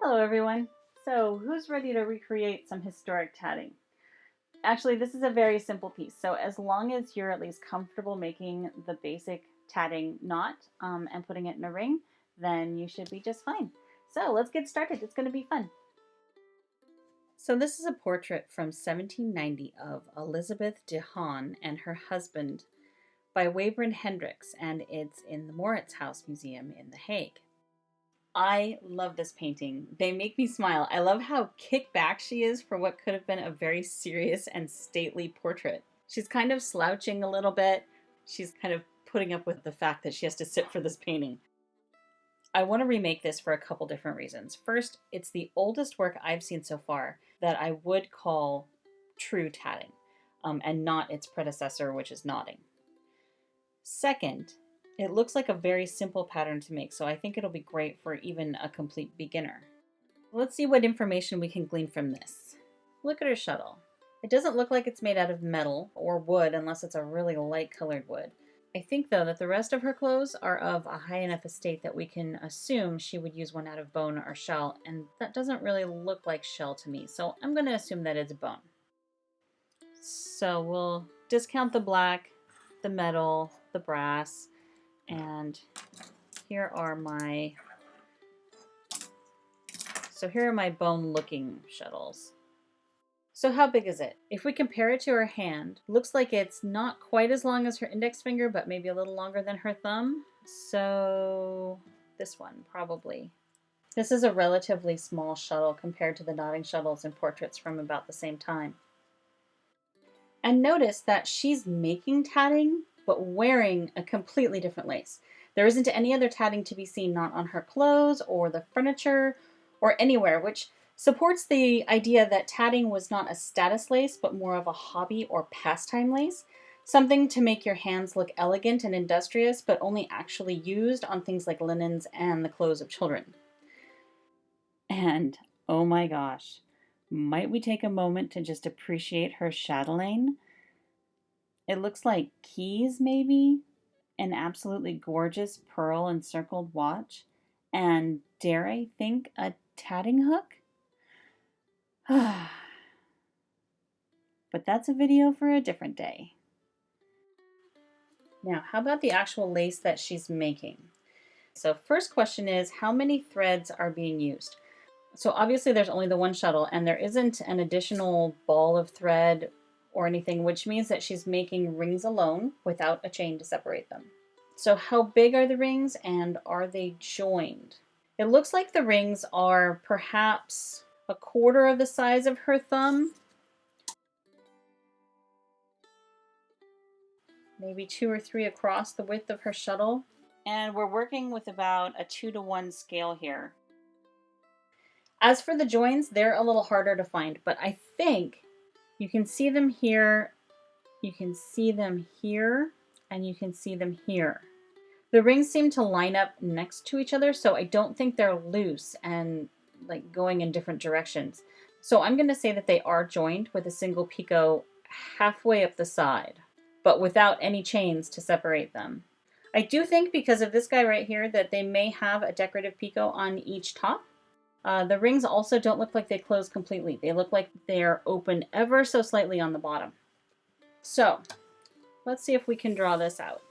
Hello everyone. So who's ready to recreate some historic tatting? Actually, this is a very simple piece. So as long as you're at least comfortable making the basic tatting knot and putting it in a ring, then you should be just fine. So let's get started. It's going to be fun. So this is a portrait from 1790 of Elisabeth de Haan and her husband by Wybrand Hendricks, and it's in the Mauritshuis Museum in The Hague. I love this painting. They make me smile. I love how kicked back she is for what could have been a very serious and stately portrait. She's kind of slouching a little bit. She's kind of putting up with the fact that she has to sit for this painting. I want to remake this for a couple different reasons. First, it's the oldest work I've seen so far that I would call true tatting, and not its predecessor, which is knotting. Second, it looks like a very simple pattern to make, so I think it'll be great for even a complete beginner. Let's see what information we can glean from this. Look at her shuttle. It doesn't look like it's made out of metal or wood unless it's a really light colored wood. I think though that the rest of her clothes are of a high enough estate that we can assume she would use one out of bone or shell, and that doesn't really look like shell to me, so I'm going to assume that it's bone. So we'll discount the black, the metal, the brass, and here are my bone looking shuttles. So how big is it? If we compare it to her hand, looks like it's not quite as long as her index finger, but maybe a little longer than her thumb. So this one probably. This is a relatively small shuttle compared to the knotting shuttles in portraits from about the same time. And notice that she's making tatting, but wearing a completely different lace. There isn't any other tatting to be seen, not on her clothes or the furniture or anywhere, which supports the idea that tatting was not a status lace, but more of a hobby or pastime lace, something to make your hands look elegant and industrious, but only actually used on things like linens and the clothes of children. And oh my gosh, might we take a moment to just appreciate her chatelaine? It looks like keys, maybe, an absolutely gorgeous pearl encircled watch, and dare I think, a tatting hook? But that's a video for a different day. Now, how about the actual lace that she's making? So first question is, how many threads are being used? So obviously there's only the one shuttle, and there isn't an additional ball of thread or anything, which means that she's making rings alone without a chain to separate them. So how big are the rings, and are they joined? It looks like the rings are perhaps a quarter of the size of her thumb. Maybe 2 or 3 across the width of her shuttle. And we're working with about a 2-to-1 scale here. As for the joins, they're a little harder to find, but I think you can see them here, you can see them here, and you can see them here. The rings seem to line up next to each other, so I don't think they're loose and like going in different directions. So I'm going to say that they are joined with a single picot halfway up the side, but without any chains to separate them. I do think because of this guy right here that they may have a decorative picot on each top. The rings also don't look like they close completely. They look like they're open ever so slightly on the bottom. So let's see if we can draw this out.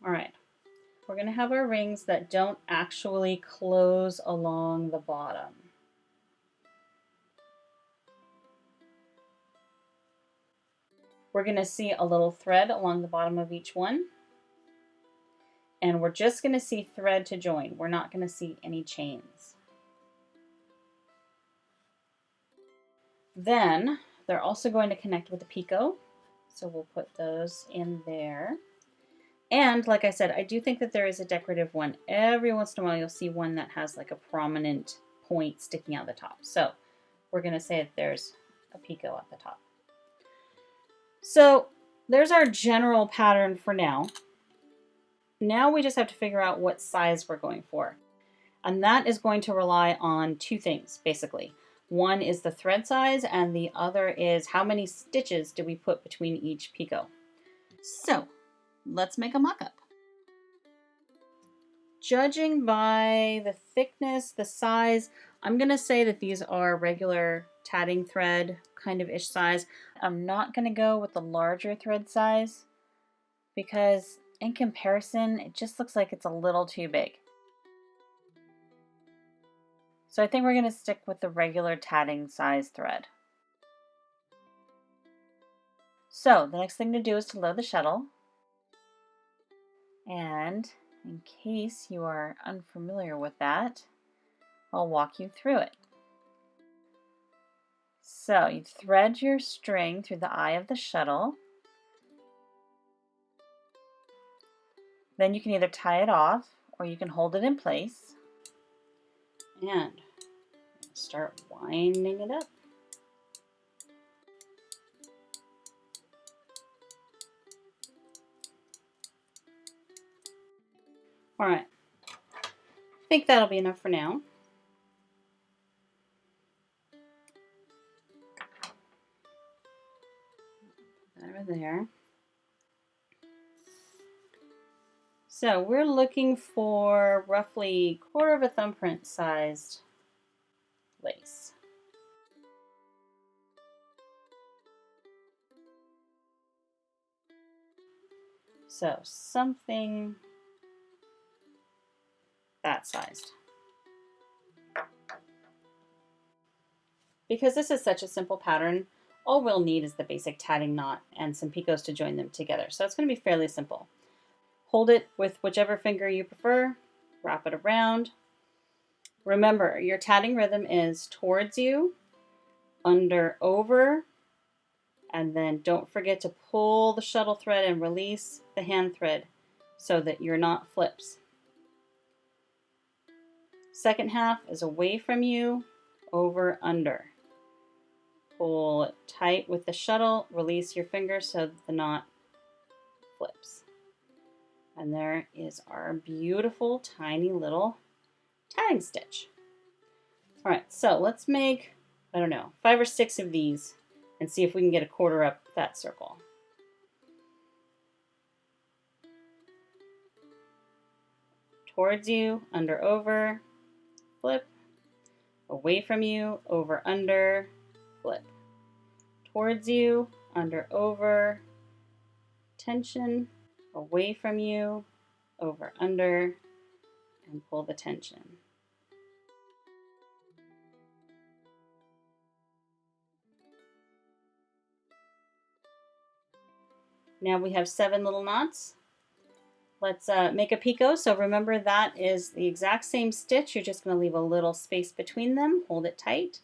All right, we're going to have our rings that don't actually close along the bottom. We're going to see a little thread along the bottom of each one. And we're just going to see thread to join. We're not going to see any chains. Then they're also going to connect with the picot. So we'll put those in there. And like I said, I do think that there is a decorative one. Every once in a while you'll see one that has like a prominent point sticking out the top. So we're going to say that there's a picot at the top. So there's our general pattern for now. Now we just have to figure out what size we're going for. And that is going to rely on 2 things, basically. One is the thread size, and the other is how many stitches do we put between each picot. So let's make a mock-up. Judging by the thickness, the size, I'm going to say that these are regular tatting thread kind of ish size. I'm not going to go with the larger thread size because in comparison, it just looks like it's a little too big. So I think we're going to stick with the regular tatting size thread. So the next thing to do is to load the shuttle. And in case you are unfamiliar with that, I'll walk you through it. So you thread your string through the eye of the shuttle. Then you can either tie it off or you can hold it in place. And start winding it up. All right, I think that'll be enough for now. Put that over there. So we're looking for roughly 1/4 of a thumbprint sized lace. So something that sized. Because this is such a simple pattern, all we'll need is the basic tatting knot and some picots to join them together. So it's going to be fairly simple. Hold it with whichever finger you prefer, wrap it around. Remember, your tatting rhythm is towards you, under, over, and then don't forget to pull the shuttle thread and release the hand thread so that your knot flips. Second half is away from you, over, under. Pull it tight with the shuttle, release your finger so that the knot flips. And there is our beautiful tiny little tatting stitch. All right, so let's make, I don't know, 5 or 6 of these and see if we can get a 1/4 up that circle. Towards you, under, over, flip. Away from you, over, under, flip. Towards you, under, over, tension. Away from you, over, under, and pull the tension. Now we have 7 little knots. Let's make a picot. So remember that is the exact same stitch. You're just going to leave a little space between them. Hold it tight.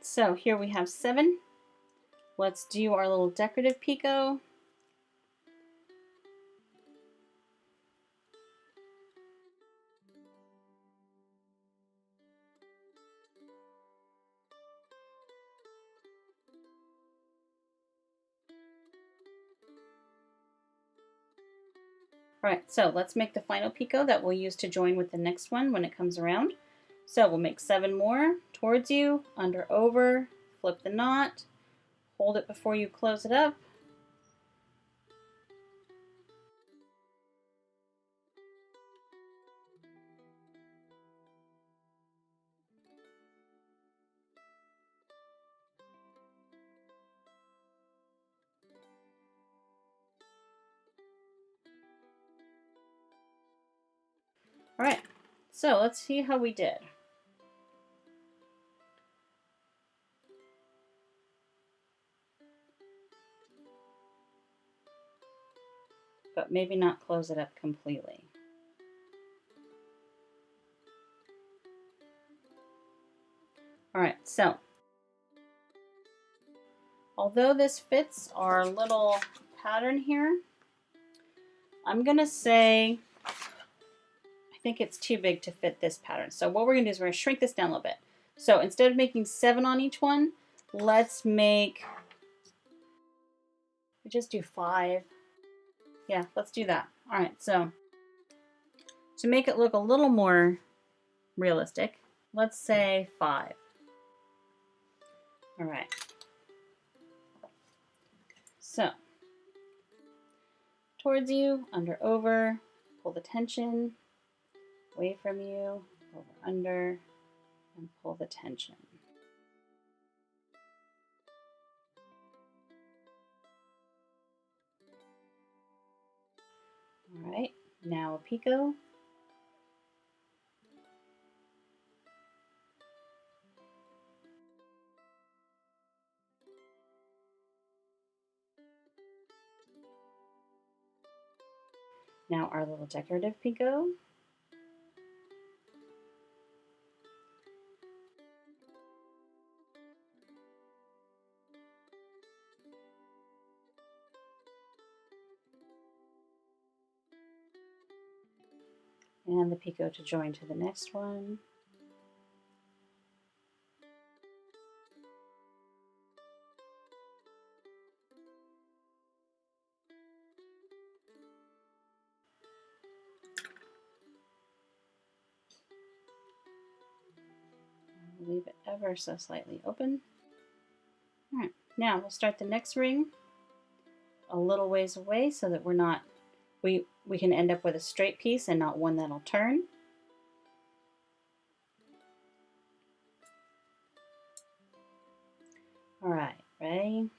So here we have 7. Let's do our little decorative picot. All right, so let's make the final picot that we'll use to join with the next one when it comes around. So we'll make 7 more towards you, under, over, flip the knot, hold it before you close it up. All right, so let's see how we did. But maybe not close it up completely. All right, so although this fits our little pattern here, I'm gonna say I think it's too big to fit this pattern. So what we're gonna do is we're gonna shrink this down a little bit. So instead of making 7 on each one, let's make, we just do 5. Yeah, let's do that. All right, so to make it look a little more realistic, let's say 5. All right. So, towards you, under, over, pull the tension, away from you, over, under, and pull the tension. All right, now a picot. Now our little decorative picot. And the picot to join to the next one. Leave it ever so slightly open. All right, now we'll start the next ring a little ways away so that we're not, we can end up with a straight piece and not one that'll turn. All right, ready?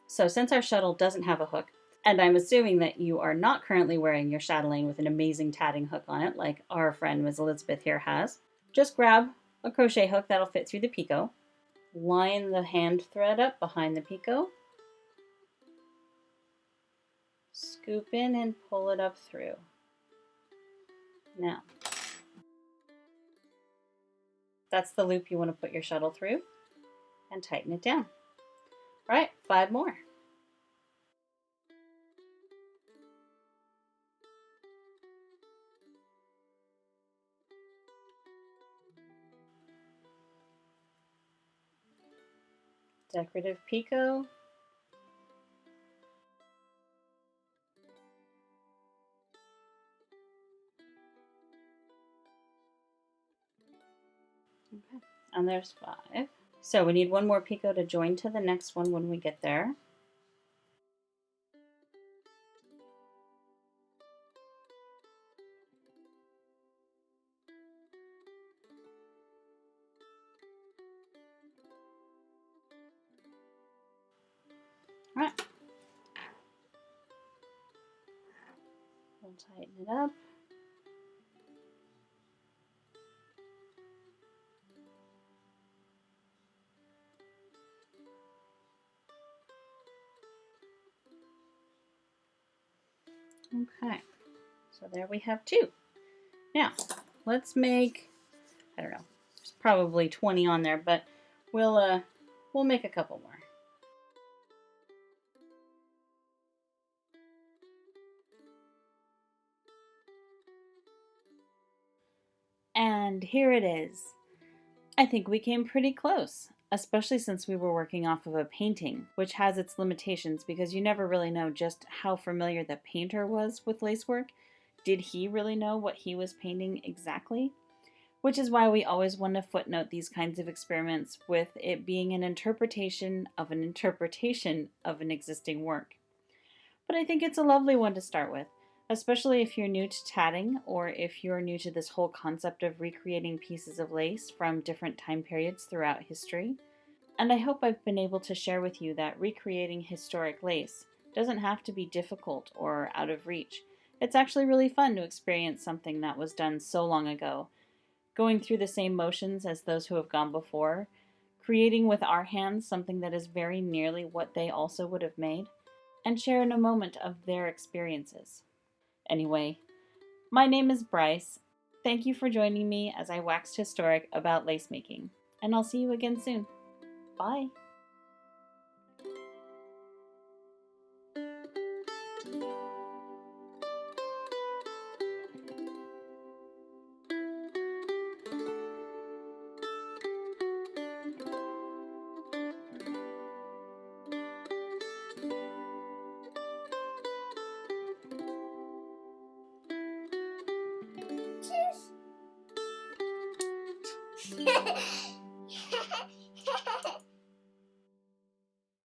So since our shuttle doesn't have a hook, and I'm assuming that you are not currently wearing your chatelaine with an amazing tatting hook on it like our friend Ms. Elisabeth here has, just grab a crochet hook that'll fit through the picot, line the hand thread up behind the picot, scoop in and pull it up through. Now, that's the loop you want to put your shuttle through and tighten it down. All right, 5 more. Decorative picot. Okay, and there's 5. So we need one more picot to join to the next one when we get there. All right. We'll tighten it up. Okay, so there we have 2. Now, let's make, I don't know, there's probably 20 on there, but we'll make a couple more. And here it is. I think we came pretty close, especially since we were working off of a painting, which has its limitations because you never really know just how familiar the painter was with lacework. Did he really know what he was painting exactly? Which is why we always want to footnote these kinds of experiments with it being an interpretation of an existing work. But I think it's a lovely one to start with, especially if you're new to tatting or if you're new to this whole concept of recreating pieces of lace from different time periods throughout history. And I hope I've been able to share with you that recreating historic lace doesn't have to be difficult or out of reach. It's actually really fun to experience something that was done so long ago, going through the same motions as those who have gone before, creating with our hands something that is very nearly what they also would have made, and share in a moment of their experiences. Anyway, my name is Bryce. Thank you for joining me as I waxed historic about lace making. and I'll see you again soon. Bye. Tschüss.